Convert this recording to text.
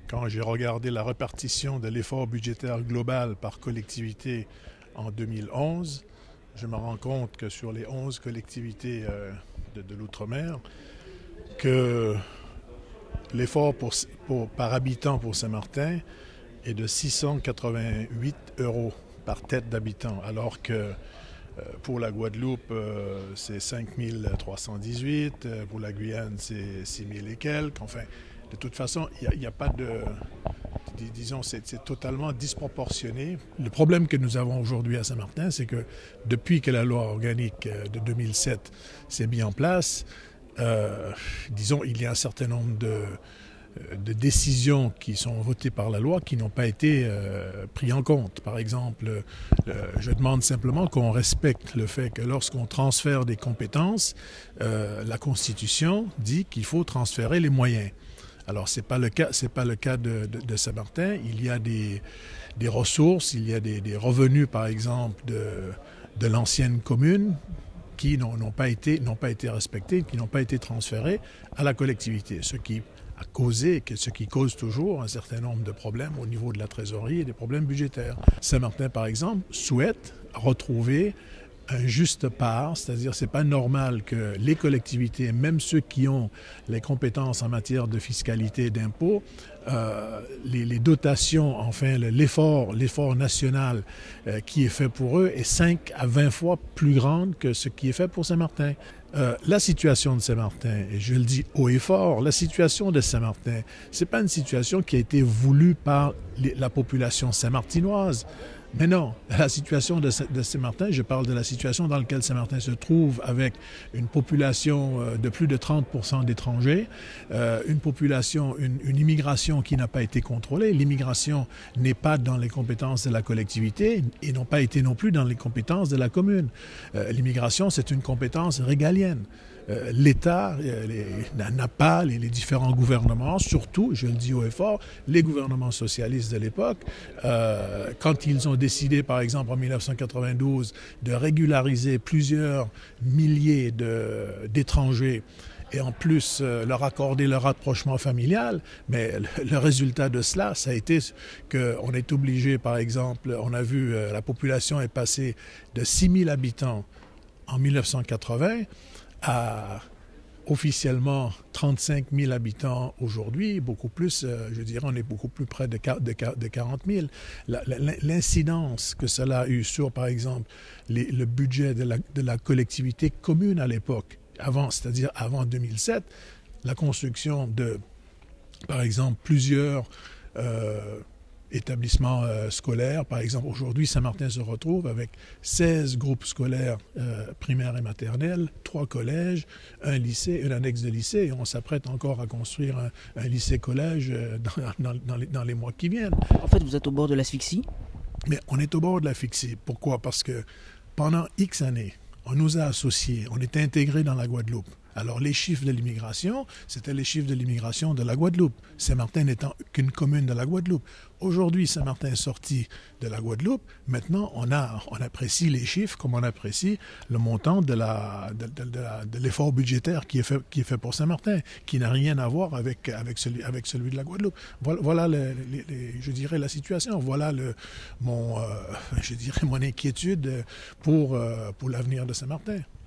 Quand j'ai regardé la répartition de l'effort budgétaire global par collectivité en 2011, je me rends compte que sur les 11 collectivités de l'outre-mer, que l'effort par habitant pour Saint-Martin est de 688 euros par tête d'habitant, alors que pour la Guadeloupe, c'est 5318, pour la Guyane, c'est 6000 et quelques. Enfin, de toute façon, il n'y a pas de... Disons, c'est totalement disproportionné. Le problème que nous avons aujourd'hui à Saint-Martin, c'est que depuis que la loi organique de 2007 s'est mise en place, disons, il y a un certain nombre de décisions qui sont votées par la loi qui n'ont pas été prises en compte. Par exemple, je demande simplement qu'on respecte le fait que lorsqu'on transfère des compétences, la Constitution dit qu'il faut transférer les moyens. Alors, ce n'est pas le cas de Saint-Martin. Il y a des ressources, il y a des revenus, par exemple, de l'ancienne commune qui n'ont pas été respectés, qui n'ont pas été transférés à la collectivité, ce qui cause toujours un certain nombre de problèmes au niveau de la trésorerie et des problèmes budgétaires. Saint-Martin, par exemple, souhaite retrouver un juste part, c'est-à-dire c'est pas normal que les collectivités, même ceux qui ont les compétences en matière de fiscalité et d'impôts, les dotations, enfin l'effort national qui est fait pour eux est 5 à 20 fois plus grande que ce qui est fait pour Saint-Martin. La situation de Saint-Martin, et je le dis haut et fort, la situation de Saint-Martin, c'est pas une situation qui a été voulue par la population saint-martinoise. Mais non, la situation de Saint-Martin, je parle de la situation dans laquelle Saint-Martin se trouve avec une population de plus de 30% d'étrangers, une immigration qui n'a pas été contrôlée. L'immigration n'est pas dans les compétences de la collectivité et n'ont pas été non plus dans les compétences de la commune. L'immigration, c'est une compétence régalienne. L'État n'a pas, les différents gouvernements, surtout, je le dis haut et fort, les gouvernements socialistes de l'époque, quand ils ont décidé, par exemple, en 1992, de régulariser plusieurs milliers d'étrangers et en plus leur accorder le rapprochement familial, mais le résultat de cela, ça a été qu'on est obligé, par exemple, on a vu la population est passée de 6 000 habitants en 1980 à officiellement 35 000 habitants aujourd'hui, beaucoup plus, je dirais, on est beaucoup plus près de 40 000. L'incidence que cela a eu sur, par exemple, le budget de la collectivité commune à l'époque, c'est-à-dire avant 2007, la construction de, par exemple, plusieurs établissements scolaires. Par exemple, aujourd'hui, Saint-Martin se retrouve avec 16 groupes scolaires primaires et maternels, 3 collèges, un lycée, une annexe de lycée, et on s'apprête encore à construire un lycée-collège dans les mois qui viennent. En fait, vous êtes au bord de l'asphyxie? Mais on est au bord de l'asphyxie. Pourquoi? Parce que pendant X années, on nous a associés, on était intégrés dans la Guadeloupe. Alors, les chiffres de l'immigration, c'était les chiffres de l'immigration de la Guadeloupe. Saint-Martin n'étant qu'une commune de la Guadeloupe. Aujourd'hui, Saint-Martin est sorti de la Guadeloupe. Maintenant, on apprécie les chiffres comme on apprécie le montant de l'effort budgétaire qui est fait pour Saint-Martin, qui n'a rien à voir avec celui de la Guadeloupe. Voilà je dirais, la situation. Voilà mon inquiétude pour l'avenir de Saint-Martin.